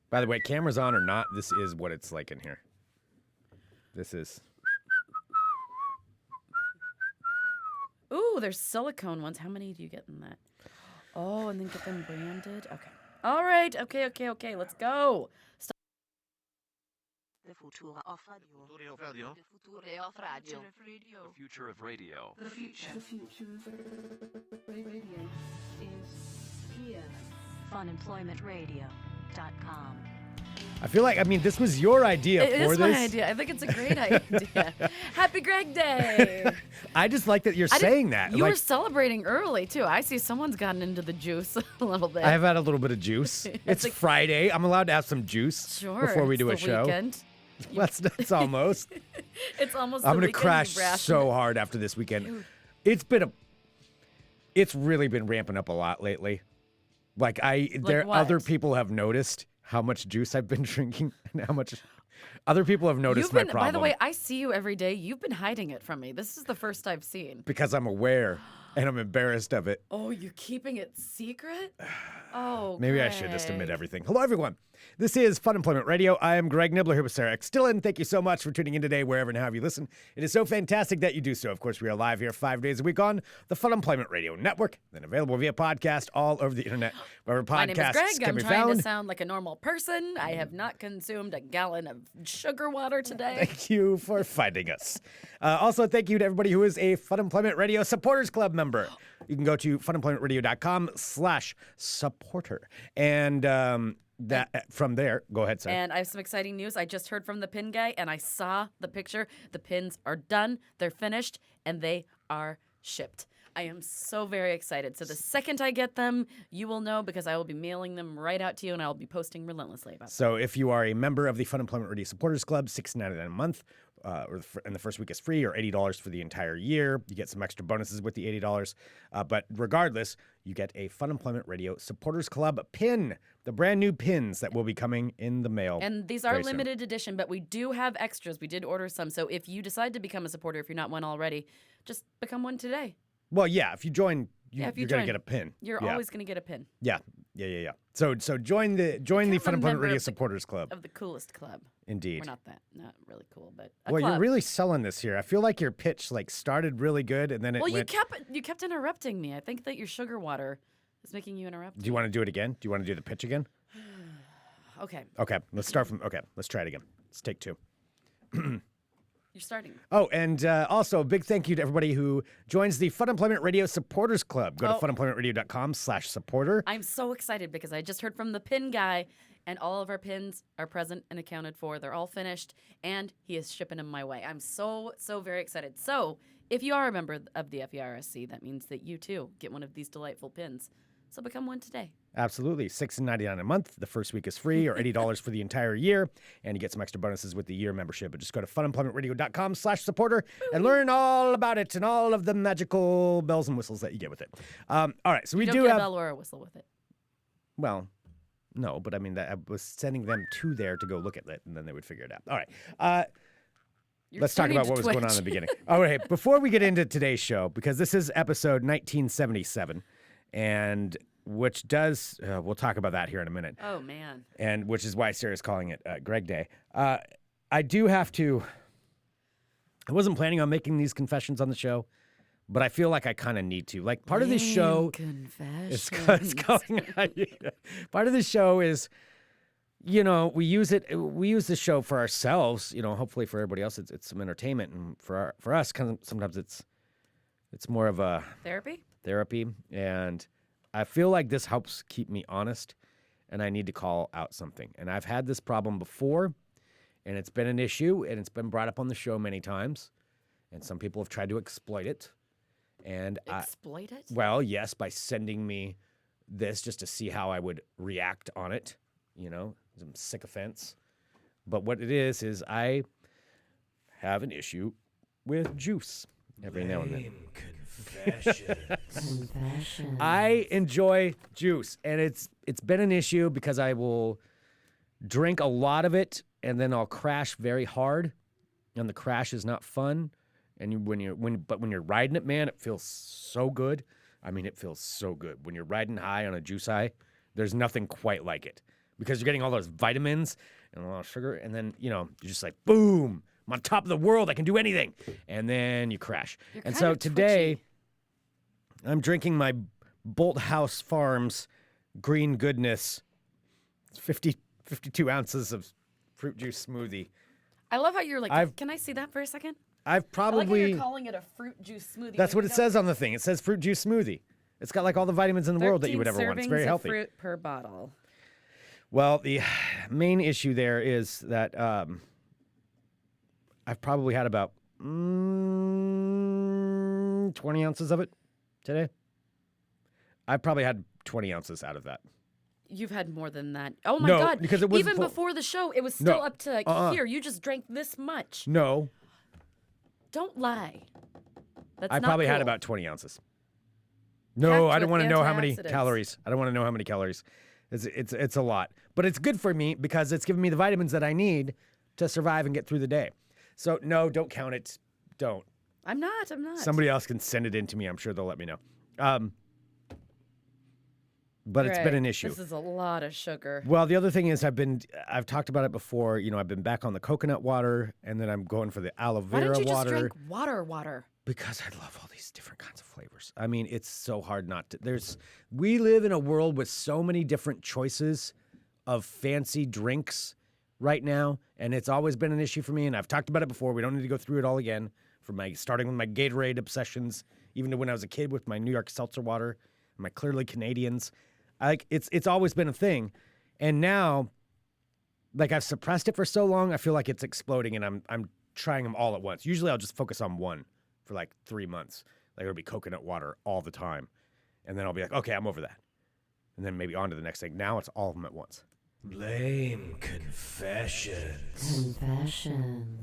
By the way, cameras on or not, this is what it's like in here. This is... Ooh, there's silicone ones. How many do you get in that? Oh, and then get them branded. Okay. All right. Okay. Let's go. The future of radio. The future of radio. The future of radio is here. Funemploymentradio.com. I feel like, this was your idea It for is this. my idea. I think it's a great idea. Happy Greg Day. I just like that you're saying that. You like, were celebrating early, too. I see someone's gotten into the juice a little bit. I have had a little bit of juice. It's like- Friday. I'm allowed to have some juice Sure. before we it's do a the show. Weekend. It's almost. It's almost I'm the gonna weekend. crash You rationed so it. hard after this weekend. Dude. It's really been ramping up a lot lately. Like what? other people have noticed how much juice I've been drinking and how much other people have noticed my problem. By the way, I see you every day. You've been hiding it from me. This is the first I've seen. because I'm aware and I'm embarrassed of it. Oh, you're keeping it secret? Oh, Maybe I should just admit Greg. everything. Hello, everyone. This is Fun Employment Radio. I am Greg Nibbler here with Sarah X. Dillon. Thank you so much for tuning in today, wherever and however you listen. It is so fantastic that you do so. Of course, we are live here 5 days a week on the Fun Employment Radio Network, then available via podcast all over the internet, wherever My name is podcasts Greg. can I'm be trying found. to sound like a normal person. I have not consumed a gallon of sugar water today. Thank you for finding us. Also, thank you to everybody who is a Fun Employment Radio Supporters Club member. You can go to funemploymentradio.com/supporter. And from there, go ahead, sir. And I have some exciting news. I just heard from the pin guy, and I saw the picture. The pins are done, they're finished, and they are shipped. I am so very excited. So the second I get them, you will know because I will be mailing them right out to you, and I will be posting relentlessly about them. So if you are a member of the Fun Employment Radio Supporters Club, $6.99 a month, and the first week is free, or $80 for the entire year. You get some extra bonuses with the $80. But regardless, you get a Fun Employment Radio Supporters Club pin, the brand new pins that will be coming in the mail. And these are very soon. limited edition, but we do have extras. We did order some. So if you decide to become a supporter, if you're not one already, just become one today. Well, yeah, if you join, if you you're going to join, get a pin. You're Yeah. always going to get a pin Yeah. So join the Become Fun a Employment member Radio of the- Supporters Club. of the coolest club. Indeed. We're not really cool, but a Well, club. you're really selling this here. I feel like your pitch started really good and then it Well, went. you kept interrupting me. I think that your sugar water is making you interrupt. Do you want to do it again? Do you want to do the pitch again? Okay, Okay, let's start from. Okay, let's try it again. Let's take two. you're starting. Oh, and also a big thank you to everybody who joins the Fun Employment Radio Supporters Club. Go to funemploymentradio.com/supporter. I'm so excited because I just heard from the pin guy, and all of our pins are present and accounted for. They're all finished, and he is shipping them my way. I'm so very excited. So if you are a member of the FERSC, that means that you too get one of these delightful pins. So become one today. Absolutely. $6.99 a month. The first week is free, or $80 for the entire year. And you get some extra bonuses with the year membership. But just go to funemploymentradio.com/supporter and learn all about it and all of the magical bells and whistles that you get with it. All right. So we You do don't get have. a bell or a whistle with it. Well, no, but I mean, I was sending them to there to go look at it, and then they would figure it out. All right. You're Let's talk starting about to what was going on in twitch. the beginning. All right. Before we get into today's show, because this is episode 1977, and which does, we'll talk about that here in a minute. Oh man. And which is why Sarah's calling it Greg Day. I do have to. I wasn't planning on making these confessions on the show, but I feel like I kind of need to. Like part of this show is going. Part of this show is, we use the show for ourselves. Hopefully for everybody else, it's some entertainment, and for us, sometimes it's more of a Therapy? And I feel like this helps keep me honest, and I need to call out something. And I've had this problem before, and it's been an issue, and it's been brought up on the show many times, and some people have tried to exploit it. And Exploit it? well, yes, by sending me this just to see how I would react on it, some sycophants. But what it is I have an issue with juice every now and then. I enjoy juice, and it's been an issue because I will drink a lot of it, and then I'll crash very hard, and the crash is not fun. And when you're riding it, man, it feels so good. I mean, it feels so good when you're riding high on a juice high. There's nothing quite like it. because you're getting all those vitamins and a lot of sugar, and then you're just like, boom, I'm on top of the world. I can do anything, and then you crash. You're And kind so of today, twitchy. I'm drinking my Bolt House Farms Green Goodness. It's 52 ounces of fruit juice smoothie. I love how you're like, I've- can I see that for a second? I've I like how probably. you're calling it a fruit juice smoothie. That's when what you it don't- says on the thing. It says fruit juice smoothie. It's got like all the vitamins in the world that you would 13 ever want. It's servings very of healthy. fruit per bottle. Well, the main issue there is that I've probably had about 20 ounces of it today. I've probably had 20 ounces out of that. You've had more than that. Oh my No, God. because it wasn't even full. before the show, it was still No. up to like here. You just drank this much. No, Don't lie. That's I not probably had cool. about 20 ounces. No, Packed I don't with want to know how many antioxidants. calories. I don't want to know how many calories. It's a lot, but it's good for me because it's giving me the vitamins that I need to survive and get through the day. So no, don't count it. Don't. I'm not. Somebody else can send it in to me. I'm sure they'll let me know. But it's been Greg, an issue. This is a lot of sugar. Well, the other thing is I've talked about it before. I've been back on the coconut water, and then I'm going for the aloe Why vera didn't you water. just drink water? Because I love all these different kinds of flavors. I mean, it's so hard not to. We live in a world with so many different choices of fancy drinks right now, and it's always been an issue for me. And I've talked about it before. We don't need to go through it all again. Starting with my Gatorade obsessions, even to when I was a kid with my New York seltzer water, and my Clearly Canadians. It's always been a thing, and now, like I've suppressed it for so long, I feel like it's exploding, and I'm trying them all at once. Usually, I'll just focus on one for like 3 months. Like it'll be coconut water all the time, and then I'll be like, okay, I'm over that, and then maybe on to the next thing. Now it's all of them at once. Blame confessions.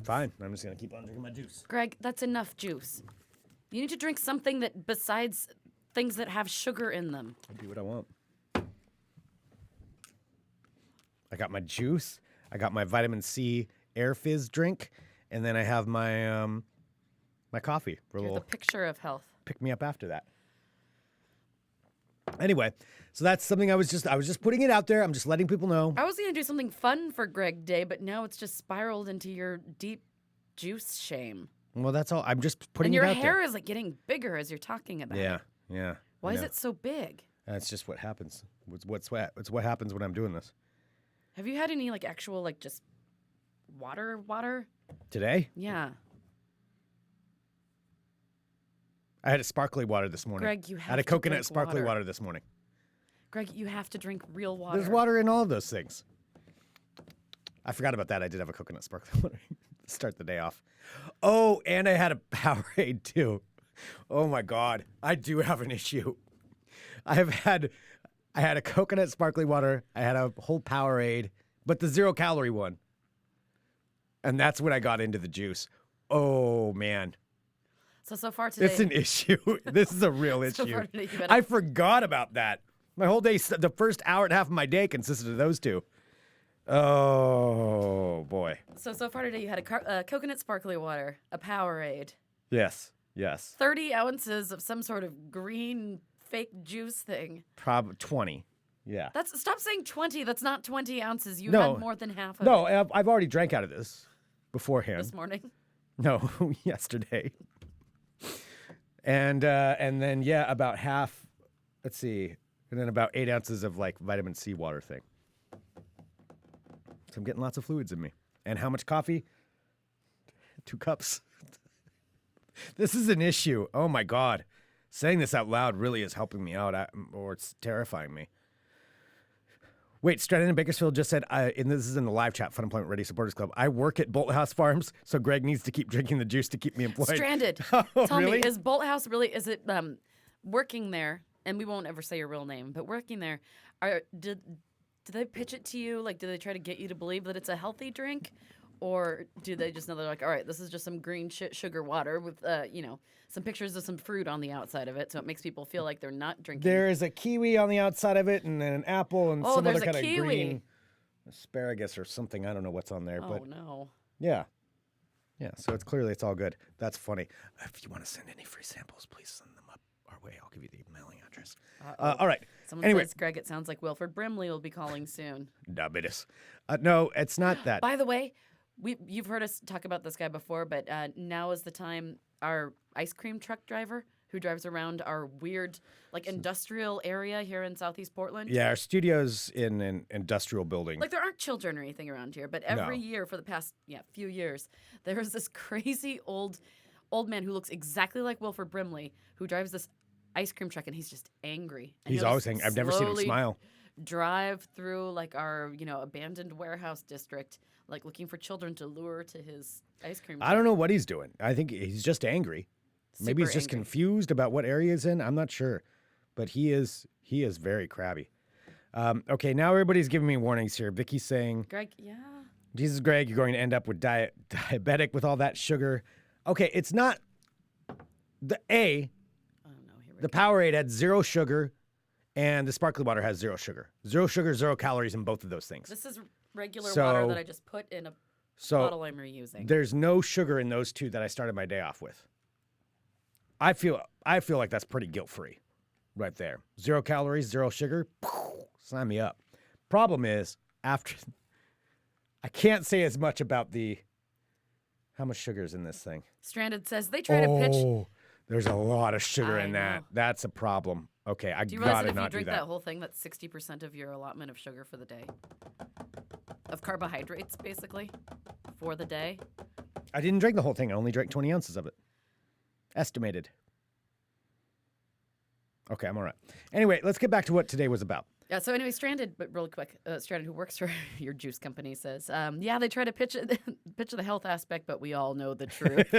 Fine, I'm just gonna keep on drinking my juice. Greg, that's enough juice. You need to drink something that besides things that have sugar in them. I do what I want. I got my juice. I got my vitamin C Air Fizz drink, and then I have my my coffee for a You're the little picture of health. pick me up after that. Anyway, so that's something I was just putting it out there. I'm just letting people know. I was going to do something fun for Greg Day, but now it's just spiraled into your deep juice shame. Well, that's all. I'm just putting And it your out hair there. is like getting bigger as you're talking about it. Yeah. Why I is know. it so big? That's just what happens. It's what happens when I'm doing this. Have you had any like actual like just water? Today, Yeah. I had a sparkly water this morning. Greg, you I have had a to coconut drink sparkly water. water this morning. Greg, you have to drink real water. There's water in all of those things. I forgot about that. I did have a coconut sparkling water to start the day off. Oh, and I had a Powerade too. Oh my God. I do have an issue. I had a coconut sparkling water. I had a whole Powerade, but the 0-calorie one. And that's when I got into the juice. Oh man. So far today. It's an issue. This is a real So issue. far today, you've had I forgot about that. My whole day, the first hour and a half of my day consisted of those two. Oh, boy. So far today, you had a coconut sparkly water, a Powerade, Yes. 30 ounces of some sort of green fake juice thing. 20. Yeah. Stop saying 20. That's not 20 ounces. You No. had more than half of No, it I've already drank out of this beforehand. this morning. No, yesterday. And then, yeah, about half, let's see, and then about 8 ounces of like vitamin C water thing. So I'm getting lots of fluids in me. And how much coffee? 2 cups. This is an issue. Oh my God. Saying this out loud really is helping me out, or it's terrifying me. Wait, Stratton in Bakersfield just said, and this is in the live chat, Funemployment Ready Supporters Club, I work at Bolt House Farms, so Greg needs to keep drinking the juice to keep me employed. Stranded. Oh, Tell really? me, is Bolt House really, is it working there? And we won't ever say your real name, but working there, did they pitch it to you? Like, do they try to get you to believe that it's a healthy drink? Or do they just know they're like, all right, this is just some green sugar water with, some pictures of some fruit on the outside of it, so it makes people feel like they're not drinking. There is a kiwi on the outside of it, and then an apple, and Oh, some other there's a kind of kiwi. green asparagus or something. I don't know what's on there, Oh, but no. yeah. So it's all good. That's funny. If you want to send any free samples, please send them up our way. I'll give you the mailing address. All right. Someone Anyway. says, Greg, it sounds like Wilford Brimley will be calling soon. Diabetes. No, it's not that. By the way, you've heard us talk about this guy before, but now is the time. Our ice cream truck driver who drives around our weird, like, industrial area here in Southeast Portland. Yeah, our studio's in an industrial building. Like, there aren't children or anything around here, but every year for the past few years, there is this crazy old man who looks exactly like Wilford Brimley who drives this ice cream truck, and he's just angry. And He's he'll always just angry. I've never seen him slowly smile. Drive through like our abandoned warehouse district, like looking for children to lure to his ice cream truck. I don't know what he's doing. I think he's just angry. Maybe he's Super just angry. confused about what area he's in. I'm not sure. But he is very crabby. Okay, now everybody's giving me warnings here. Vicky's saying, Greg, yeah. Jesus, Greg, you're going to end up with diabetic with all that sugar. Okay, it's not the A. Oh no, here we The go. Powerade had 0 sugar, and the sparkling water has 0 sugar. 0 sugar, 0 calories in both of those things. This is regular So- water that I just put in a So bottle I'm reusing. there's no sugar in those two that I started my day off with. I feel like that's pretty guilt-free right there. 0 calories, 0 sugar. Sign me up. Problem is, after I can't say as much about how much sugar is in this thing. Stranded says they try to pitch. Oh, there's a lot of sugar I in that. know. That's a problem. Okay, I Do you realize gotta that if you not do drink that. that whole thing, that's 60% of your allotment of sugar for the day? Of carbohydrates, basically, for the day. I didn't drink the whole thing. I only drank 20 ounces of it. Estimated. Okay, I'm all right. Anyway, let's get back to what today was about. Yeah, so anyway, Stranded, but really quick, Stranded, who works for your juice company, says, yeah, they try to pitch the health aspect, but we all know the truth.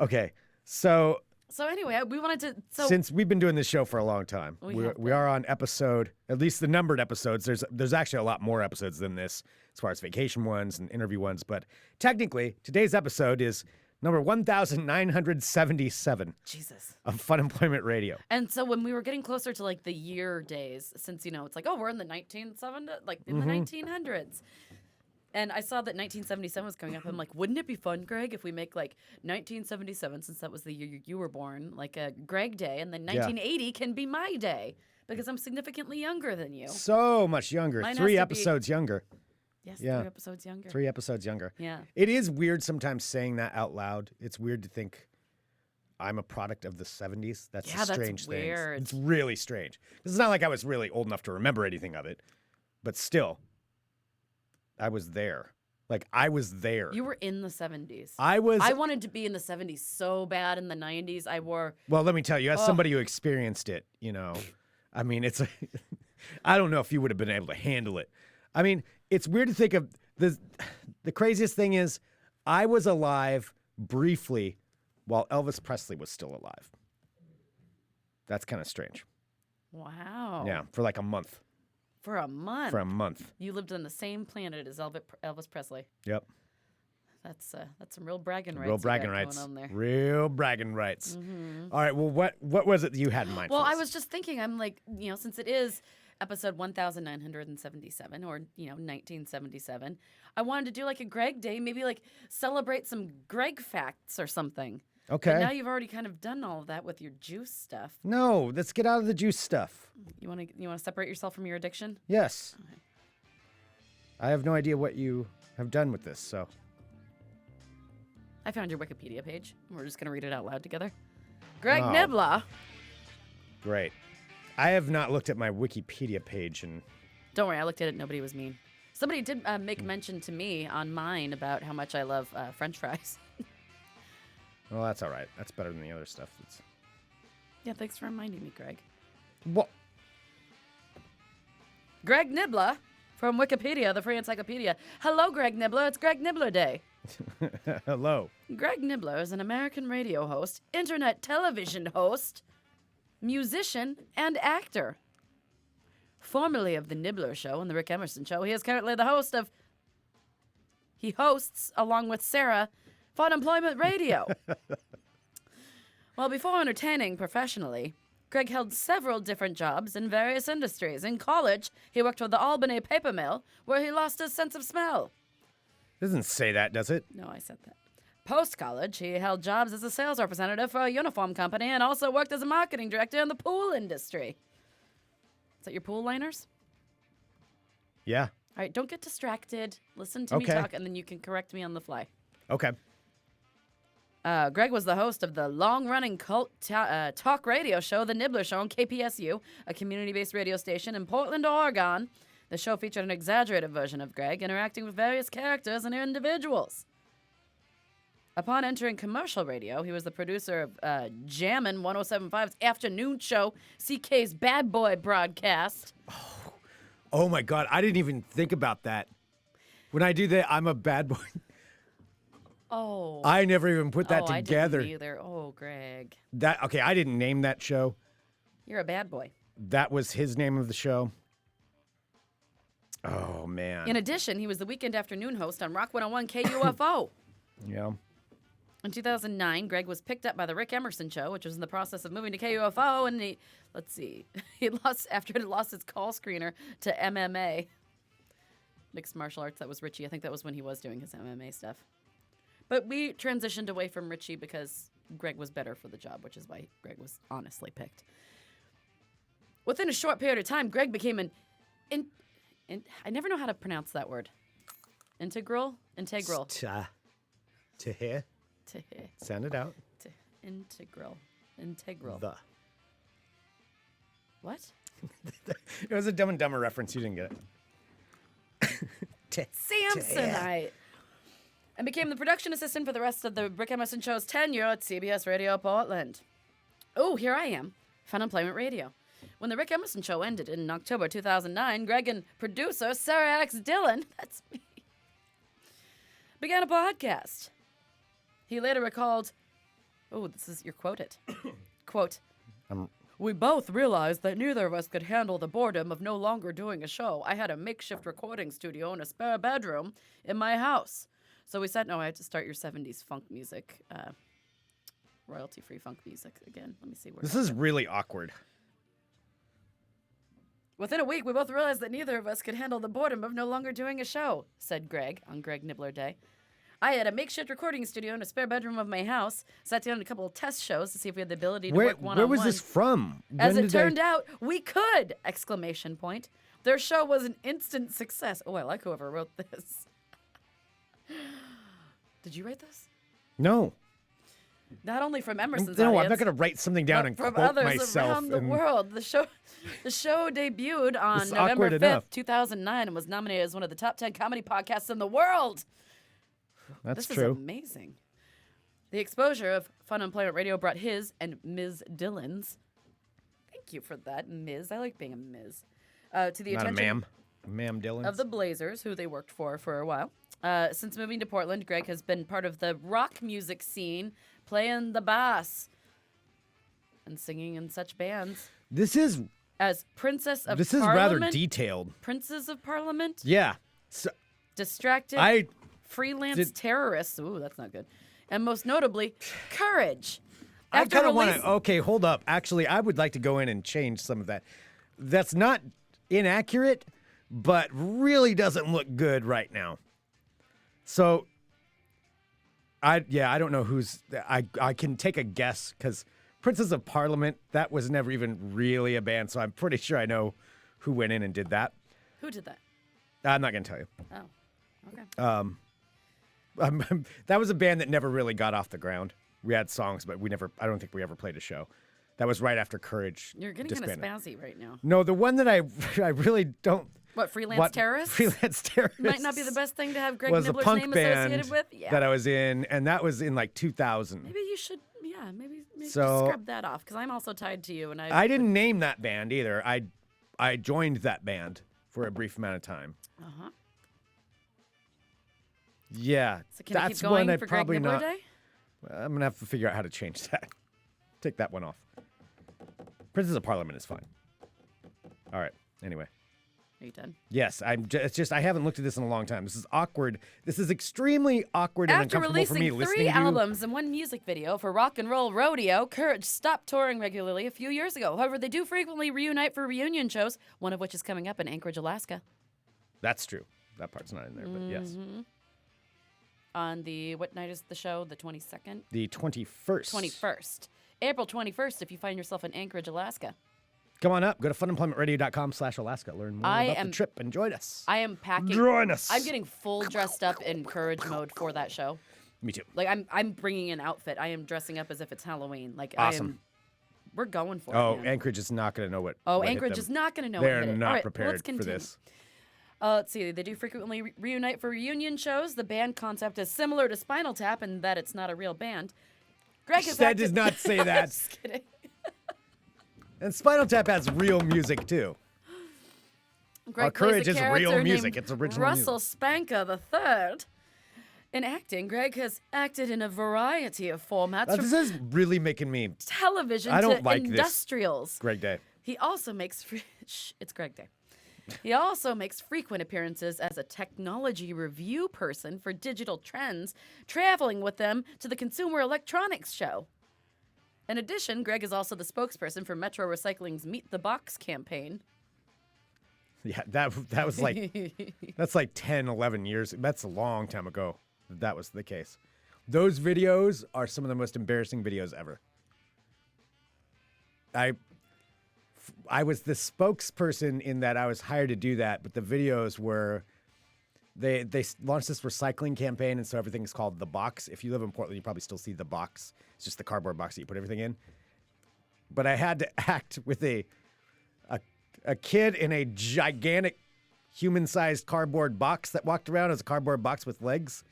Okay, so So anyway, we wanted to. So since we've been doing this show for a long time, We we have we been. are on episode, at least the numbered episodes. There's actually a lot more episodes than this, as far as vacation ones and interview ones. But technically, today's episode is number 1,977 Jesus. of Funemployment Radio. And so when we were getting closer to like the year days, since it's like, oh, we're in the 1970s, like in the 1900s. And I saw that 1977 was coming up. I'm like, wouldn't it be fun, Greg, if we make like 1977, since that was the year you were born, like a Greg day, and then 1980 can be my day because I'm significantly younger than you. So much younger. Mine has 3 to be- episodes younger. Yes, Yeah. 3 episodes younger. 3 episodes younger. Yeah. It is weird sometimes saying that out loud. It's weird to think I'm a product of the 70s. That's Yeah, a that's strange thing. weird. It's really strange. It's not like I was really old enough to remember anything of it, but still, I was there. Like, I was there. You were in the 70s. I was. I wanted to be in the 70s so bad in the 90s. I wore. Well, let me tell you, as Ugh. somebody who experienced it, I mean, it's. I don't know if you would have been able to handle it. I mean, it's weird to think of the craziest thing is I was alive briefly while Elvis Presley was still alive. That's kind of strange. Wow. Yeah, for like a month. For a month. For a month. You lived on the same planet as Elvis Presley. Yep. That's some real bragging rights. Real you got bragging going rights. on there. Real bragging rights. All right. Well, what was it that you had in mind? Well, for I this? was just thinking, I'm like, since it is episode 1977 or 1977, I wanted to do like a Greg Day, maybe like celebrate some Greg facts or something. Okay. But now you've already kind of done all of that with your juice stuff. No, let's get out of the juice stuff. You want to separate yourself from your addiction? Yes. I have no idea what you have done with this, so. I found your Wikipedia page. We're just going to read it out loud together. Greg Oh. Nibla. Great. I have not looked at my Wikipedia page and Don't worry, I looked at it. Nobody was mean. Somebody did make mention to me on mine about how much I love French fries. well, that's all right. That's better than the other stuff. Yeah, thanks for reminding me, Greg. What? Greg Nibla from Wikipedia, the free encyclopedia. Hello, Greg Nibler. It's Greg Nibler Day. Hello. Greg Nibler is an American radio host, internet television host, musician, and actor. Formerly of The Nibbler Show and The Rick Emerson Show, he is currently the host of... He hosts, along with Sarah, Funemployment Radio. Well, before entertaining professionally, Greg held several different jobs in various industries. In college, he worked for the Albany paper mill, where he lost his sense of smell. Doesn't say that, does it? No, I said that. Post-college, he held jobs as a sales representative for a uniform company and also worked as a marketing director in the pool industry. Is that your pool liners? Yeah. All right, don't get distracted. Listen to me Okay. talk, and then you can correct me on the fly. Okay. Greg was the host of the long-running cult talk radio show, The Nibbler Show on KPSU, a community-based radio station in Portland, Oregon. The show featured an exaggerated version of Greg interacting with various characters and individuals. Upon entering commercial radio, he was the producer of Jammin' 107.5's afternoon show, CK's Bad Boy broadcast. Oh my God, I didn't even think about that. When I do that, I'm a bad boy. Oh. I never even put that I together. didn't either. Oh, Greg. Okay, I didn't name that show. You're a bad boy. That was his name of the show. Oh man. In addition, he was the weekend afternoon host on Rock 101 KUFO. Yeah. In 2009, Greg was picked up by the Rick Emerson Show, which was in the process of moving to KUFO, and he lost his call screener to MMA, mixed martial arts. That was Richie. I think that was when he was doing his MMA stuff. But we transitioned away from Richie because Greg was better for the job, which is why Greg was honestly picked. Within a short period of time, Greg became I never know how to pronounce that word. Integral. To hear. Sound it out. Integral. The. What? It was a Dumb and Dumber reference. You didn't get it. Samsonite. And became the production assistant for the rest of the Rick Emerson Show's tenure at CBS Radio Portland. Oh, here I am. Funemployment Radio. When the Rick Emerson Show ended in October 2009, Greg and producer Sarah X. Dillon, that's me, began a podcast. He later recalled, this is, you're quoted. Quote, we both realized that neither of us could handle the boredom of no longer doing a show. I had a makeshift recording studio in a spare bedroom in my house. So we said, no, I had to start your 70s funk music, royalty-free funk music again. Let me see. This is really awkward. Within a week, we both realized that neither of us could handle the boredom of no longer doing a show, said Greg on Greg Nibbler Day. I had a makeshift recording studio in a spare bedroom of my house, sat down a couple of test shows to see if we had the ability to work one-on-one. Where was this from? As it turned out, we could! Exclamation point. Their show was an instant success. Oh, I like whoever wrote this. Did you write this? No. Not only from Emerson's No, audience, I'm not going to write something down but and from quote others myself. around the world. The show debuted on This is November awkward 5th, enough. 2009, and was nominated as one of the top 10 comedy podcasts in the world. That's This true. is amazing. The exposure of Funemployment Radio brought his and Ms. Dillon's. Thank you for that, Ms. I like being a Ms. To the Not a attention ma'am. Ma'am Dillon. of the Blazers, who they worked for a while. Since moving to Portland, Greg has been part of the rock music scene, playing the bass and singing in such bands This is as Princess of rather Parliament. detailed. Princes of Parliament. Yeah. So, Distracted. Freelance terrorists. Ooh, that's not good. And most notably, Courage. I kind of want release- to. Okay, hold up. Actually, I would like to go in and change some of that. That's not inaccurate, but really doesn't look good right now. So, I don't know who's. I can take a guess because Princes of Parliament, that was never even really a band. So I'm pretty sure I know who went in and did that. Who did that? I'm not going to tell you. Oh, okay. That was a band that never really got off the ground. We had songs, but I don't think we ever played a show. That was right after Courage You're getting kind of disbanded. spazzy right now. No, the one that I really don't. What, freelance terrorists? Freelance terrorists. Might not be the best thing to have Greg was a Nibbler's punk name band associated with. Yeah. that I was in, and that was in like 2000. Maybe you should, maybe So- just scrub that off because I'm also tied to you. And I didn't name that band either. I joined that band for a brief amount of time. Uh-huh. Yeah, So can I that's keep going one I'd for Greg probably Nibbler not. Day? I'm gonna have to figure out how to change that. Take that one off. Princes of Parliament is fine. All right. Anyway. Are you done? Yes, it's just I haven't looked at this in a long time. This is awkward. This is extremely awkward and After uncomfortable for me releasing listening 3 to you. albums and 1 music video for Rock and Roll Rodeo, Courage stopped touring regularly a few years ago. However, they do frequently reunite for reunion shows, one of which is coming up in Anchorage, Alaska. That's true. That part's not in there, but yes. on what night is the show? The 22nd? The 21st. 21st. April 21st, if you find yourself in Anchorage, Alaska. Come on up. Go to funemploymentradio.com/Alaska. Learn more about the trip and join us. I am packing. Join us. I'm getting full dressed up in courage mode for that show. Me too. Like I'm bringing an outfit. I am dressing up as if it's Halloween. Like Awesome. We're going for it. Oh, man. Anchorage is not going to know what. Oh, what hit Anchorage them. is not going to know. They're what hit it. not All right, prepared let's for continue. this. Let's see. They do frequently reunite for reunion shows. The band concept is similar to Spinal Tap in that it's not a real band. Greg has That does not say that. Just kidding. And Spinal Tap has real music too. Greg Our plays Courage a is real character music. named It's original Russell music. Spanker III. In acting, Greg has acted in a variety of formats, from This is really making me television I don't to like this. industrials. Greg Day. He also makes it's Greg Day. He also makes frequent appearances as a technology review person for digital trends, traveling with them to the Consumer Electronics Show. In addition, Greg is also the spokesperson for Metro Recycling's Meet the Box campaign. Yeah, that was like that's like 10, 11 years. That's a long time ago. That was the case. Those videos are some of the most embarrassing videos ever. I was the spokesperson in that I was hired to do that, but the videos were they launched this recycling campaign, and so everything's called The Box. If you live in Portland, you probably still see The Box. It's just the cardboard box that you put everything in. But I had to act with a kid in a gigantic human-sized cardboard box that walked around as a cardboard box with legs.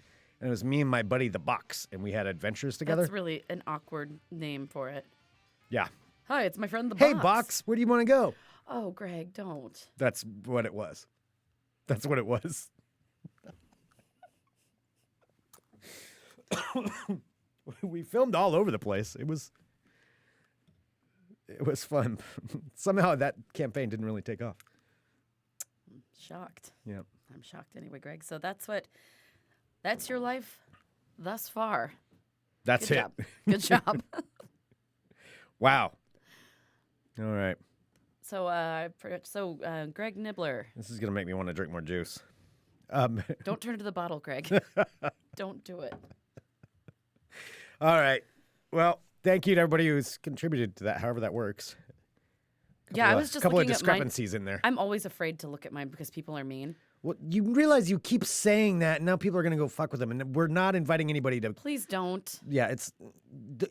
And it was me and my buddy, The Box, and we had adventures together. That's really an awkward name for it. Yeah. Hi, it's my friend the Hey, Box. Box, where do you want to go? Oh, Greg, don't. That's what it was. That's what it was. We filmed all over the place. It was fun. Somehow that campaign didn't really take off. I'm shocked. Yeah. I'm shocked anyway, Greg. So that's your life thus far. That's Good it. job. Good job. Wow. All right. So, Greg Nibbler. This is going to make me want to drink more juice. Don't turn to the bottle, Greg. Don't do it. All right. Well, thank you to everybody who's contributed to that, however that works. I was just couple of looking at mine. discrepancies in there. I'm always afraid to look at mine because people are mean. Well, you realize you keep saying that, and now people are going to go fuck with them, and we're not inviting anybody to. Please don't. Yeah,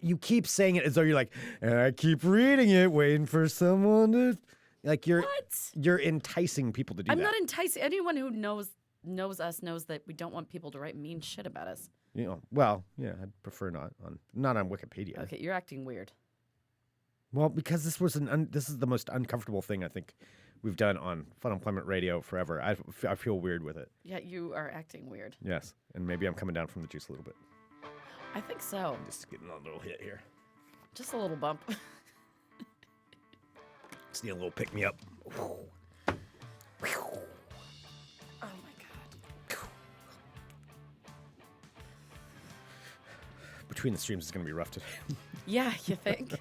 you keep saying it as though you're like, I keep reading it, waiting for someone to. Like you're enticing people to do that. I'm not enticing. Anyone who knows us knows that we don't want people to write mean shit about us. You know, well, yeah, I'd prefer not on Wikipedia. Okay, you're acting weird. Well, because this is the most uncomfortable thing I think we've done on Funemployment Radio forever. I feel weird with it. Yeah, you are acting weird. Yes, and maybe I'm coming down from the juice a little bit. I think so. Just getting a little hit here. Just a little bump. Just need a little pick me up. Oh my god. Between the streams is going to be rough today. Yeah, you think?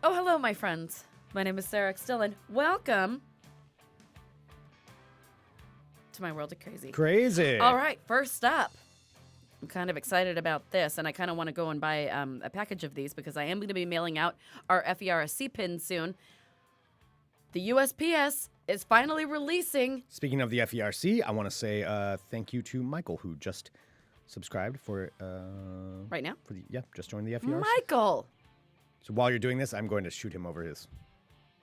Oh, hello, my friends. My name is Sarah X. Dillon. Welcome to my world of crazy. Crazy. All right, first up. I'm kind of excited about this, and I kind of want to go and buy a package of these because I am going to be mailing out our FERSC pins soon. The USPS is finally releasing. Speaking of the FERC, I want to say thank you to Michael, who just subscribed for Right now? Just joined the FERC. Michael! So while you're doing this, I'm going to shoot him over his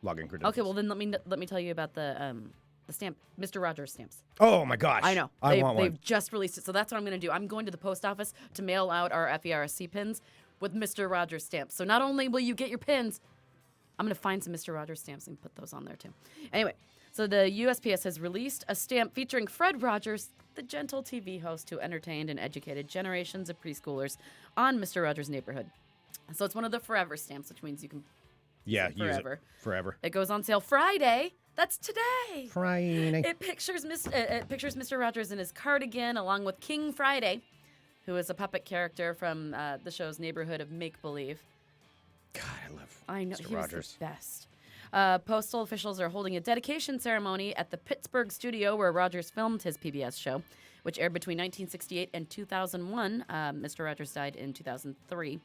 login credentials. Okay, well then let me tell you about the stamp, Mr. Rogers stamps. Oh my gosh. I know. I want one. They've just released it, so that's what I'm going to do. I'm going to the post office to mail out our FERSC pins with Mr. Rogers stamps. So not only will you get your pins, I'm going to find some Mr. Rogers stamps and put those on there too. Anyway, so the USPS has released a stamp featuring Fred Rogers, the gentle TV host who entertained and educated generations of preschoolers on Mr. Rogers' Neighborhood. So it's one of the forever stamps, which means you can Yeah, use use forever. it forever. It goes on sale Friday. That's today. Friday. It pictures Mr. Rogers in his cardigan along with King Friday, who is a puppet character from the show's Neighborhood of Make Believe. God, I love I know Mr. he was Rogers. the best. Postal officials are holding a dedication ceremony at the Pittsburgh studio where Rogers filmed his PBS show, which aired between 1968 and 2001. Mr. Rogers died in 2003.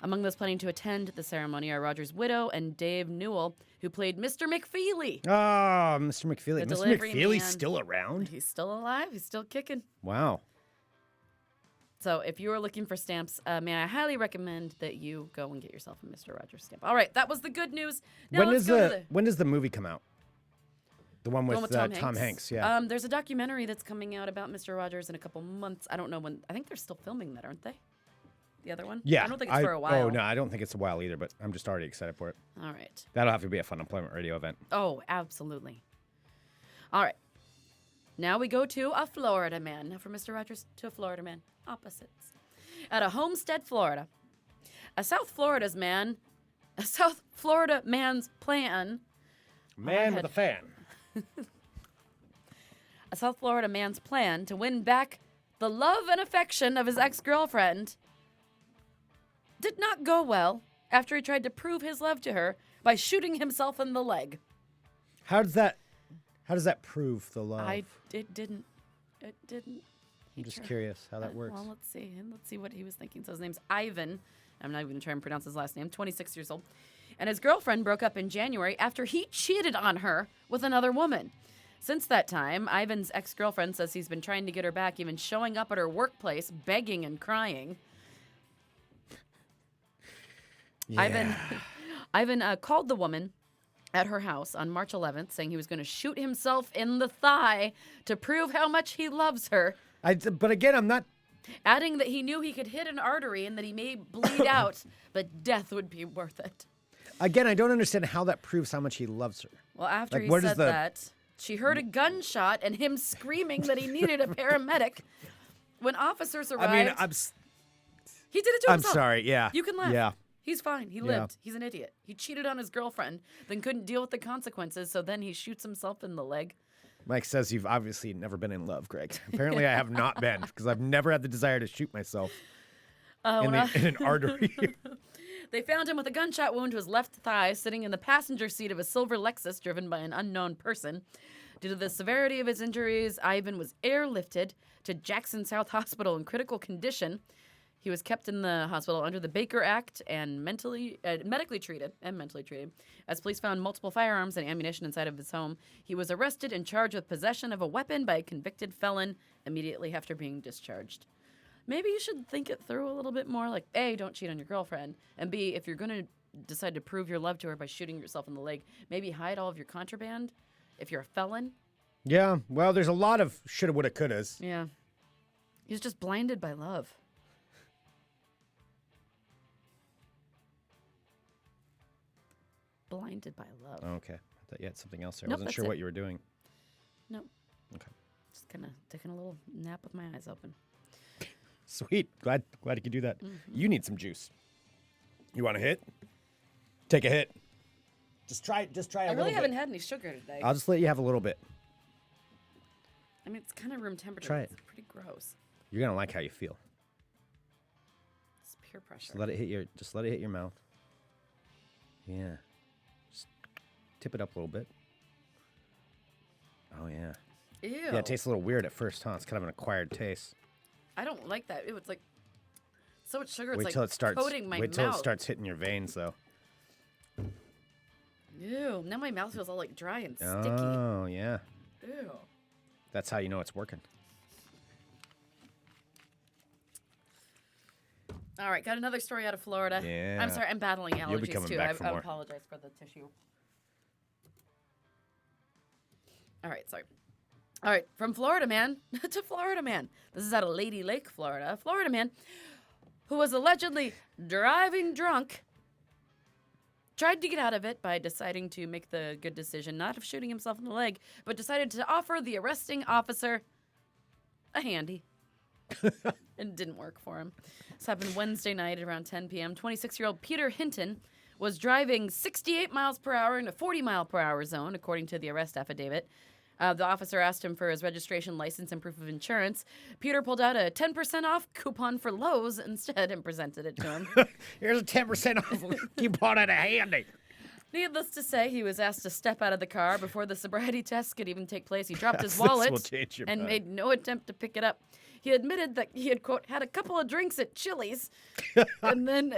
Among those planning to attend the ceremony are Rogers' widow and Dave Newell, who played Mr. McFeely. Oh, Mr. McFeely. The Mr. delivery McFeely's man. still around? He's still alive. He's still kicking. Wow. So if you are looking for stamps, may I highly recommend that you go and get yourself a Mr. Rogers stamp. All right, that was the good news. Now When does the movie come out? The one with, Tom Hanks, yeah. There's a documentary that's coming out about Mr. Rogers in a couple months. I don't know when. I think they're still filming that, aren't they? The other one? Yeah. I don't think it's for a while. Oh, no, I don't think it's a while either, but I'm just already excited for it. All right. That'll have to be a Funemployment radio event. Oh, absolutely. All right. Now we go to a Florida man. Now from Mr. Rogers to a Florida man. Opposites. At a Homestead, Florida, a South Florida man's plan. Man with a fan. A South Florida man's plan to win back the love and affection of his ex-girlfriend did not go well after he tried to prove his love to her by shooting himself in the leg. How does that prove the love? It didn't. I'm just curious how that works. Well, let's see. Let's see what he was thinking. So his name's Ivan. I'm not even going to try and pronounce his last name. 26 years old. And his girlfriend broke up in January after he cheated on her with another woman. Since that time, Ivan's ex-girlfriend says he's been trying to get her back, even showing up at her workplace, begging and crying. Yeah. Ivan called the woman at her house on March 11th, saying he was going to shoot himself in the thigh to prove how much he loves her. But again, I'm not... Adding that he knew he could hit an artery and that he may bleed out, but death would be worth it. Again, I don't understand how that proves how much he loves her. Well, after Like, he what is said the- that, she heard a gunshot and him screaming that he needed a paramedic. When officers arrived, I mean, he did it to I'm himself. sorry, yeah. You can laugh. Yeah. He's fine. He lived. He's an idiot. He cheated on his girlfriend, then couldn't deal with the consequences, so then he shoots himself in the leg. Mike says you've obviously never been in love, Greg. Apparently I have not been, because I've never had the desire to shoot myself in an artery. They found him with a gunshot wound to his left thigh, sitting in the passenger seat of a silver Lexus driven by an unknown person. Due to the severity of his injuries, Ivan was airlifted to Jackson South Hospital in critical condition. He was kept in the hospital under the Baker Act and medically treated. As police found multiple firearms and ammunition inside of his home, he was arrested and charged with possession of a weapon by a convicted felon immediately after being discharged. Maybe you should think it through a little bit more. Like, A, don't cheat on your girlfriend. And B, if you're going to decide to prove your love to her by shooting yourself in the leg, maybe hide all of your contraband if you're a felon. Yeah, well, there's a lot of shoulda, woulda, couldas. Yeah. He was just blinded by love. Blinded by love. Okay. I thought you had something else there. Nope, I wasn't that's sure it. what you were doing. Nope. Okay. Just kind of taking a little nap with my eyes open. Sweet. Glad you could do that. Mm-hmm. You need some juice. You want a hit? Take a hit. Just try a little I really bit. haven't had any sugar today. I'll just let you have a little bit. I mean, it's kind of room temperature. Try it. It's pretty gross. You're gonna like how you feel. It's peer pressure. Just let it hit your mouth. Yeah. Just tip it up a little bit. Oh yeah. Ew. Yeah, it tastes a little weird at first, huh? It's kind of an acquired taste. I don't like that. Ew, it's like so much sugar. Wait It's till like it starts. coating my Wait till mouth. it starts hitting your veins, though. Ew. Now my mouth feels all like dry and sticky. Oh yeah. Ew. That's how you know it's working. All right, got another story out of Florida. Yeah. I'm sorry, I'm battling allergies You'll be coming too. back I for more. apologize for the tissue. All right, sorry. All right, from Florida man to Florida man. This is out of Lady Lake, Florida. A Florida man who was allegedly driving drunk tried to get out of it by deciding to make the good decision, not of shooting himself in the leg, but decided to offer the arresting officer a handy. It didn't work for him. This happened Wednesday night at around 10 p.m. 26-year-old Peter Hinton was driving 68 miles per hour in a 40-mile-per-hour zone, according to the arrest affidavit. The officer asked him for his registration, license, and proof of insurance. Peter pulled out a 10% off coupon for Lowe's instead and presented it to him. Here's a 10% off coupon at a handy. Needless to say, he was asked to step out of the car before the sobriety test could even take place. He dropped his This will wallet change your and mind. made no attempt to pick it up. He admitted that he had, quote, had a couple of drinks at Chili's, and then,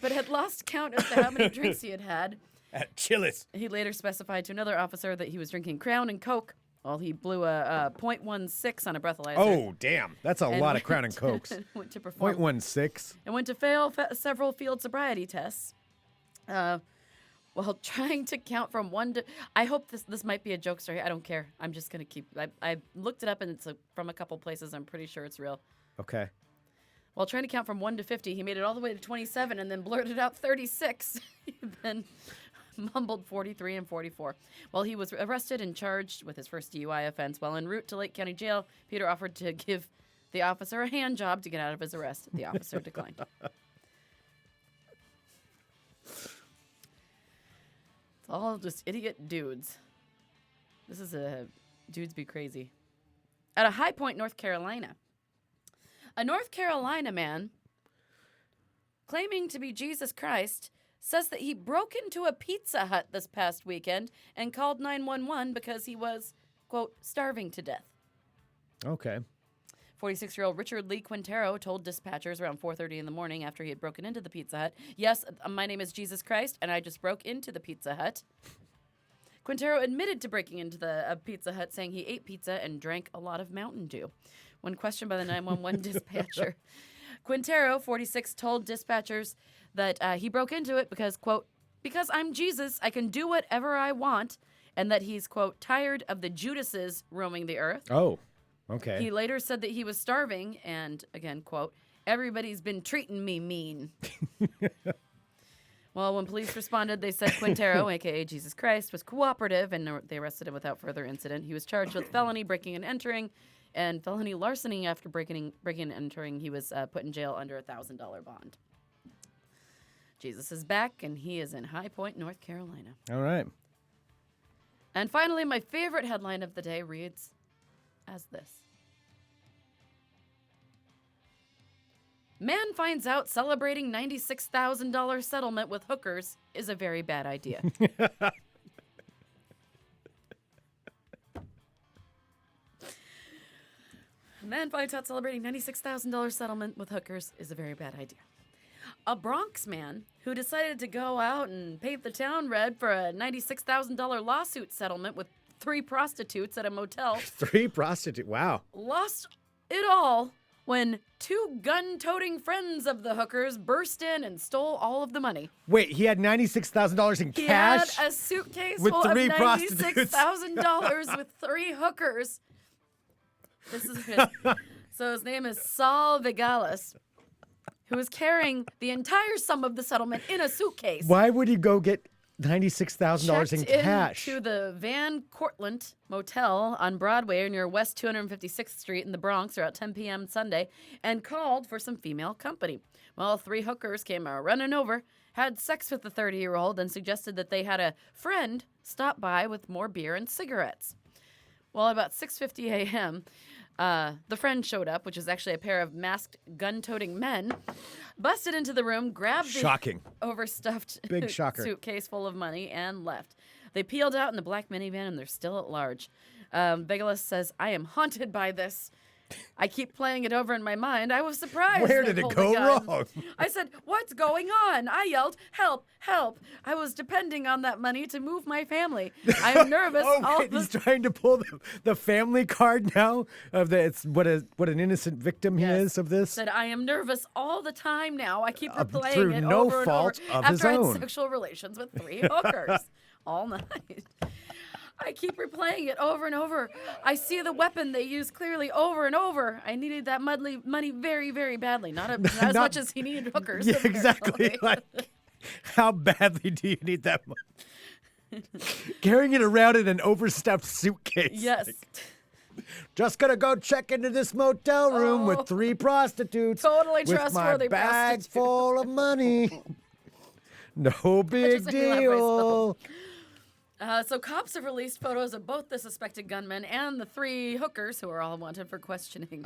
but had lost count as to how many drinks he had had. At Chili's. He later specified to another officer that he was drinking Crown and Coke while he blew a .16 on a breathalyzer. Oh, damn. That's a and lot of went Crown and to- Cokes. went to perform 0.16. and went to fail several field sobriety tests. While trying to count from 1 to... I hope this might be a joke story. I don't care. I'm just going to keep... I looked it up, and it's from a couple places. I'm pretty sure it's real. Okay. While trying to count from 1 to 50, he made it all the way to 27 and then blurted out 36. He then mumbled 43 and 44. While he was arrested and charged with his first DUI offense, while en route to Lake County Jail, Peter offered to give the officer a hand job to get out of his arrest. The officer declined. It's all just idiot dudes. This is a dudes be crazy. At a High Point, North Carolina, a North Carolina man claiming to be Jesus Christ says that he broke into a Pizza Hut this past weekend and called 911 because he was, quote, starving to death. Okay. 46-year-old Richard Lee Quintero told dispatchers around 4:30 in the morning after he had broken into the Pizza Hut, "Yes, my name is Jesus Christ, and I just broke into the Pizza Hut." Quintero admitted to breaking into the Pizza Hut, saying he ate pizza and drank a lot of Mountain Dew. When questioned by the 911 dispatcher, Quintero, 46, told dispatchers that he broke into it because, quote, "because I'm Jesus, I can do whatever I want," and that he's, quote, "tired of the Judases roaming the earth." Oh, okay. He later said that he was starving and, again, quote, "everybody's been treating me mean." Well, when police responded, they said Quintero, a.k.a. Jesus Christ, was cooperative, and they arrested him without further incident. He was charged with felony breaking and entering and felony larceny. After breaking and entering, he was put in jail under a $1,000 bond. Jesus is back, and he is in High Point, North Carolina. All right. And finally, my favorite headline of the day reads as this. Man finds out celebrating $96,000 settlement with hookers is a very bad idea. Man finds out celebrating $96,000 settlement with hookers is a very bad idea. A Bronx man who decided to go out and paint the town red for a $96,000 lawsuit settlement with 3 prostitutes at a motel 3 prostitutes. Wow. lost it all when 2 gun-toting friends of the hookers burst in and stole all of the money. Wait, he had $96,000 in He cash? had a suitcase with full of 3 prostitutes. $96,000 with 3 hookers. This is his. So his name is Saul Vigalis, who is carrying the entire sum of the settlement in a suitcase. Why would he go get $96,000 in Checked cash? into the Van Cortlandt Motel on Broadway near West 256th Street in the Bronx around 10 p.m. Sunday and called for some female company. Well, 3 hookers came running over, had sex with the 30-year-old, and suggested that they had a friend stop by with more beer and cigarettes. Well, about 6:50 a.m., the friend showed up, which was actually a pair of masked gun-toting men, busted into the room, grabbed the Shocking. overstuffed Big shocker. suitcase full of money, and left. They peeled out in the black minivan, and they're still at large. Vigalis says, "I am haunted by this. I keep playing it over in my mind. I was surprised. Where they did it pulled go the gun. wrong? I said, 'What's going on?' I yelled, 'Help, help.' I was depending on that money to move my family. I am nervous. Oh, all wait, the he's trying to pull the family card now of the it's what an innocent victim he Yes. is of this. Said, 'I am nervous all the time now. I keep replaying through it no over and fault over of after his I had own. sexual relations with 3 hookers all night. I keep replaying it over and over. I see the weapon they use clearly over and over. I needed that money very, very badly. Not as Not- much as he needed hookers. Yeah, exactly. apparently. Like, how badly do you need that money? Carrying it around in an overstuffed suitcase. Yes. Just gonna go check into this motel room Oh. with 3 prostitutes. Totally with trustworthy my bag prostitutes. full of money. No big just made me laugh myself. deal. So cops have released photos of both the suspected gunmen and the 3 hookers who are all wanted for questioning.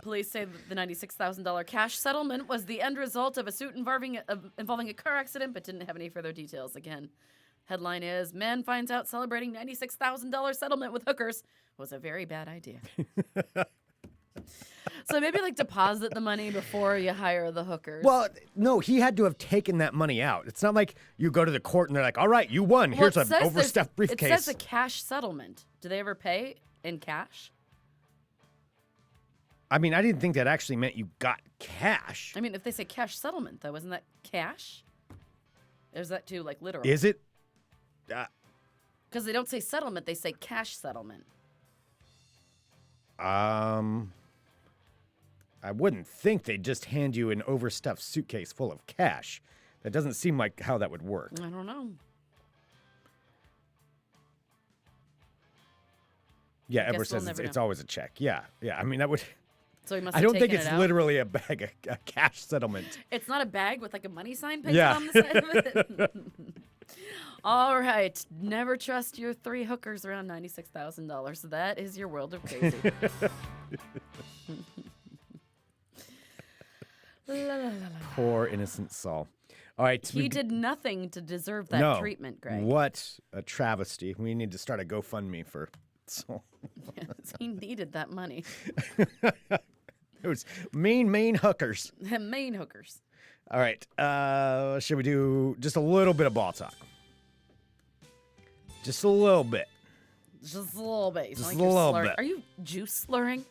Police say that the $96,000 cash settlement was the end result of a suit involving a car accident, but didn't have any further details. Again, Headline is, Man Finds Out Celebrating $96,000 Settlement with Hookers Was a Very Bad Idea. So maybe like deposit the money before you hire the hookers. Well, no, he had to have taken that money out. It's not like you go to the court and they're like, all right, you won. Here's it an says overstuffed briefcase. It says a cash settlement. Do they ever pay in cash? I mean, I didn't think that actually meant you got cash. I mean, if they say cash settlement, though, isn't that cash? Or is that too, like, literal? Is it? Because they don't say settlement, they say cash settlement. I wouldn't think they'd just hand you an overstuffed suitcase full of cash. That doesn't seem like how that would work. I don't know. Yeah, Guess Ever we'll says never it's know. always a check. Yeah. I mean, that would. So he must I have don't think taken it's it out. literally a bag, a cash settlement. It's not a bag with like a money sign painted Yeah. on the side of it. All right. Never trust your 3 hookers around $96,000. That is your world of crazy. La, la, la, la. Poor innocent Saul. All right. He did nothing to deserve that no. treatment, Greg. What a travesty. We need to start a GoFundMe for Saul. Yes, he needed that money. It was mean hookers. Main hookers. All right. Should we do just a little bit of ball talk? Just a little bit. Just a little bit. You sound Just like a you're little slurring. bit. Are you juice slurring?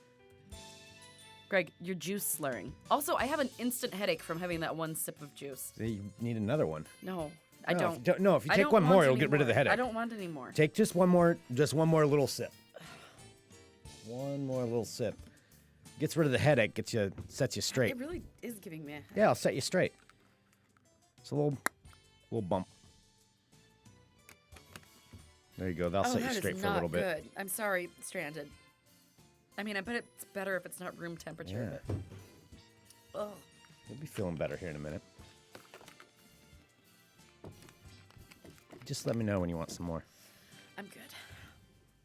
Greg, you're juice slurring. Also, I have an instant headache from having that one sip of juice. You need another one. No, I No, don't. No, if you I take don't one more, want it'll any get rid of the more. headache. I don't want any more. Take just one more little sip. One more little sip. Gets rid of the headache, sets you straight. It really is giving me a headache. Yeah, I'll set you straight. It's a little bump. There you go. That'll set you that is straight for a not little bit. good. I'm sorry, Stranded. I mean, I bet it's better if it's not room temperature. Yeah. But, ugh. You'll be feeling better here in a minute. Just let me know when you want some more. I'm good.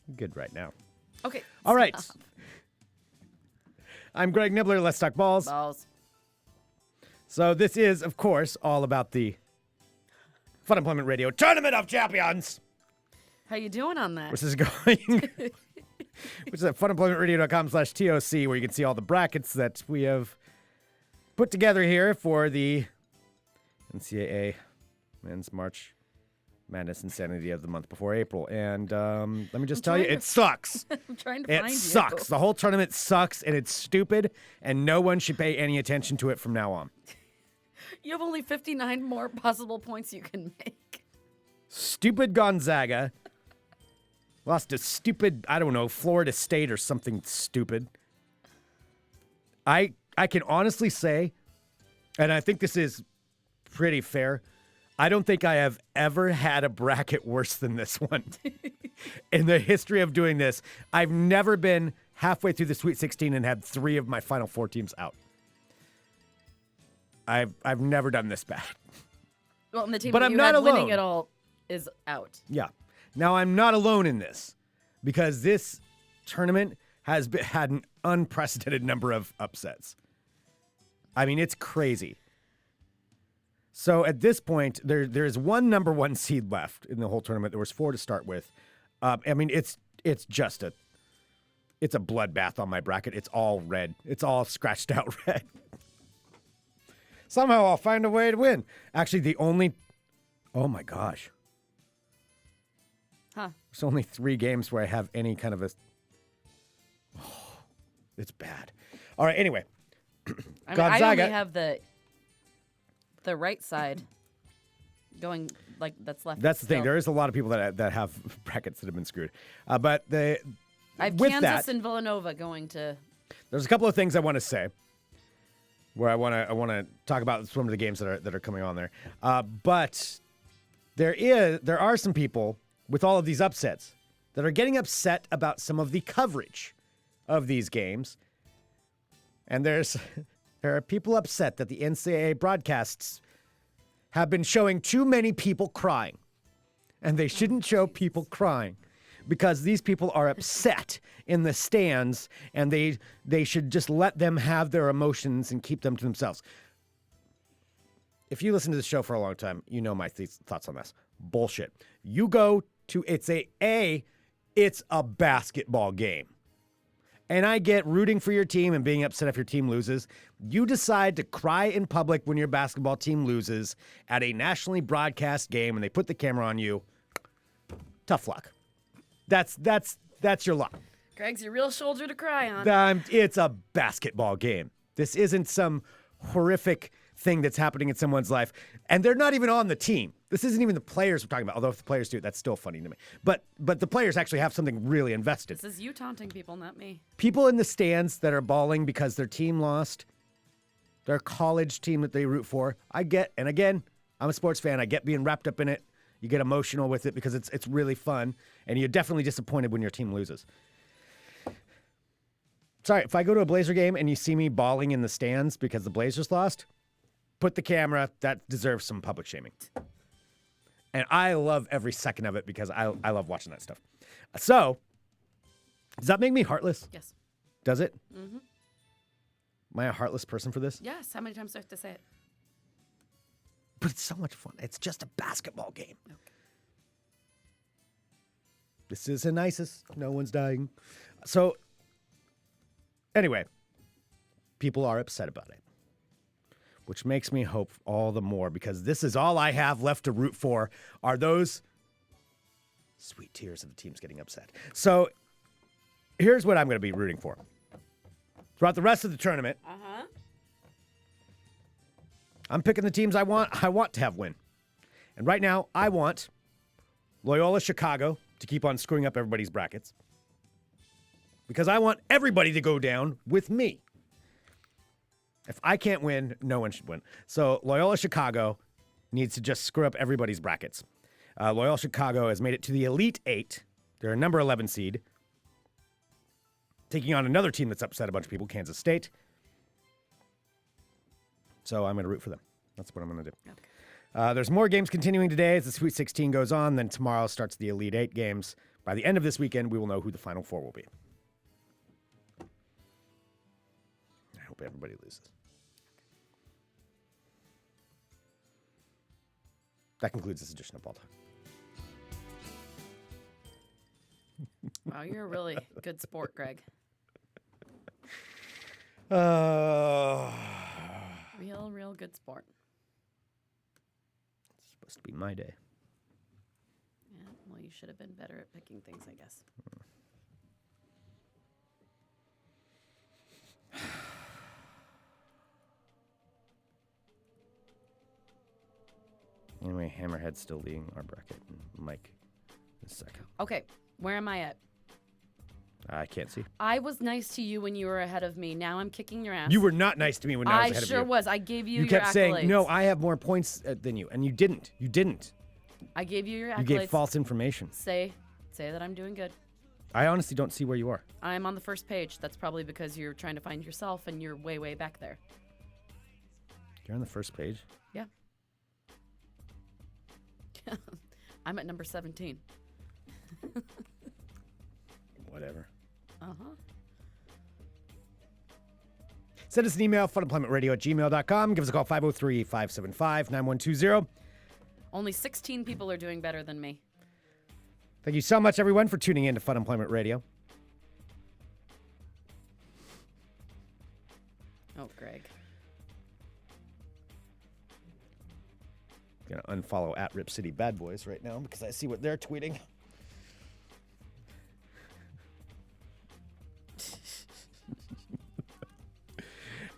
I'm good right now. Okay. All right. stop. I'm Greg Nibbler. Let's talk balls. Balls. So this is, of course, all about the Funemployment Radio Tournament of Champions, How you doing on that? which is going, which is at funemploymentradio.com/TOC, where you can see all the brackets that we have put together here for the NCAA Men's March Madness Insanity of the month before April. And let me just tell you, trying it sucks. I'm trying to It find sucks. you. The whole tournament sucks, and it's stupid, and no one should pay any attention to it from now on. You have only 59 more possible points you can make. Stupid Gonzaga lost to stupid, I don't know, Florida State or something stupid. I can honestly say, and I think this is pretty fair, I don't think I have ever had a bracket worse than this one. In the history of doing this, I've never been halfway through the Sweet 16 and had 3 of my Final Four teams out. I've never done this bad. Well, and the team But that I'm you not had winning alone. it all is out. Yeah. Now, I'm not alone in this because this tournament has had an unprecedented number of upsets. I mean, it's crazy. So at this point, there's one number 1 seed left in the whole tournament. There was 4 to start with. I mean, it's just a bloodbath on my bracket. It's all red. It's all scratched out red. Somehow I'll find a way to win. Actually, oh my gosh. Huh. There's only 3 games where I have any kind of a. Oh, it's bad. All right. Anyway, I mean, I Gonzaga. only have the right side going like that's left. That's the thing. still. There is a lot of people that have brackets that have been screwed. But I have with Kansas that, and Villanova going to. there's a couple of things I want to say. Where I want to talk about some of the games that are coming on there. But there are some people with all of these upsets that are getting upset about some of the coverage of these games. And there are people upset that the NCAA broadcasts have been showing too many people crying. And they shouldn't show people crying because these people are upset in the stands and they should just let them have their emotions and keep them to themselves. if you listen to this show for a long time, you know my thoughts on this. Bullshit. You go to, it's a basketball game. And I get rooting for your team and being upset if your team loses. You decide to cry in public when your basketball team loses at a nationally broadcast game and they put the camera on you. Tough luck. That's your luck. Greg's your real shoulder to cry on. It's a basketball game. This isn't some horrific thing that's happening in someone's life. And they're not even on the team. This isn't even the players we're talking about. Although if the players do it, that's still funny to me. But the players actually have something really invested. This is you taunting people, not me. People in the stands that are bawling because their team lost, their college team that they root for, I get, and again, I'm a sports fan. I get being wrapped up in it. You get emotional with it because it's really fun. And you're definitely disappointed when your team loses. Sorry, if I go to a Blazer game and you see me bawling in the stands because the Blazers lost, put the camera. That deserves some public shaming. And I love every second of it because I love watching that stuff. So, does that make me heartless? Yes. Does it? Mm-hmm. Am I a heartless person for this? Yes. How many times do I have to say it? But it's so much fun. It's just a basketball game. Okay. This is an ISIS. No one's dying. So, anyway, people are upset about it, which makes me hope all the more because this is all I have left to root for are those sweet tears of the teams getting upset. So, here's what I'm going to be rooting for. Throughout the rest of the tournament, I'm picking the teams I want to have win. And right now, I want Loyola Chicago to keep on screwing up everybody's brackets. Because I want everybody to go down with me. If I can't win, no one should win. So Loyola Chicago needs to just screw up everybody's brackets. Loyola Chicago has made it to the Elite Eight. They're a number 11 seed. Taking on another team that's upset a bunch of people, Kansas State. So I'm going to root for them. That's what I'm going to do. Okay. There's more games continuing today as the Sweet 16 goes on. Then tomorrow starts the Elite Eight games. By the end of this weekend, we will know who the Final Four will be. I hope everybody loses. That concludes this edition of Ball Talk. Wow, you're a really good sport, Greg. Real good sport. It's supposed to be my day. Yeah, well, you should have been better at picking things, I guess. Anyway, Hammerhead's still leading our bracket. And Mike is second. Okay, where am I at? I can't see. I was nice to you when you were ahead of me. Now I'm kicking your ass. You were not nice to me when I was ahead of you. I sure was. I gave you You your kept accolades. saying, no, I have more points than you. And you didn't. You didn't. I gave you your accolades. You gave false information. Say that I'm doing good. I honestly don't see where you are. I'm on the first page. That's probably because you're trying to find yourself and you're way, way back there. You're on the first page? Yeah. I'm at number 17. Whatever. Uh-huh. Send us an email, funemploymentradio@gmail.com. Give us a call, 503-575-9120. Only 16 people are doing better than me. Thank you so much, everyone, for tuning in to Fun Employment Radio. Oh, Greg. I'm going to unfollow at Rip City Bad Boys right now because I see what they're tweeting.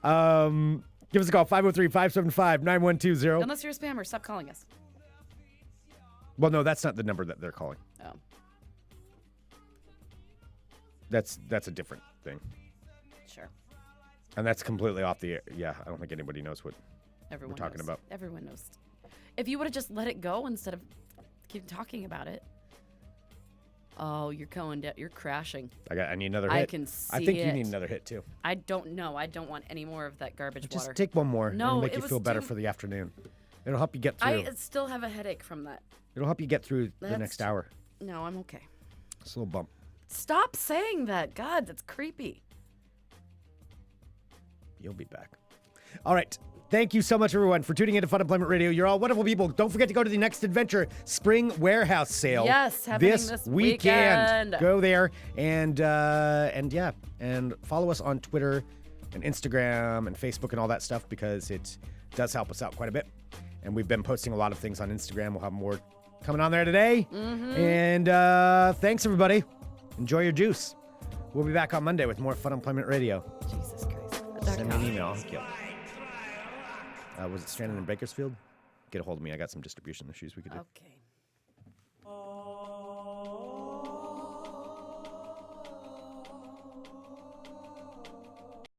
Give us a call, 503-575-9120. Unless you're a spammer, stop calling us. Well, no, that's not the number that they're calling. Oh. That's a different thing. Sure. And that's completely off the air. Yeah, I don't think anybody knows what Everyone we're talking knows. about. Everyone knows. If you would have just let it go instead of keep talking about it. Oh, you're going down. You're crashing. I need another hit. I can see I think it. you need another hit, too. I don't know. I don't want any more of that garbage Just water. take one more. No, It'll make it you was feel better too- for the afternoon. It'll help you get through. I still have a headache from that. It'll help you get through the That's- next hour. No, I'm okay. It's a little bump. Stop saying that. God, that's creepy. You'll be back. All right. Thank you so much, everyone, for tuning into Funemployment Radio. You're all wonderful people. Don't forget to go to the Next Adventure Spring Warehouse Sale. Yes, happening this weekend. Go there and follow us on Twitter and Instagram and Facebook and all that stuff because it does help us out quite a bit. And we've been posting a lot of things on Instagram. We'll have more coming on there today. And thanks, everybody. Enjoy your juice. We'll be back on Monday with more Funemployment Radio. Jesus Christ. Send me an email. Was it stranded in Bakersfield? Get a hold of me. I got some distribution issues we could do. Okay.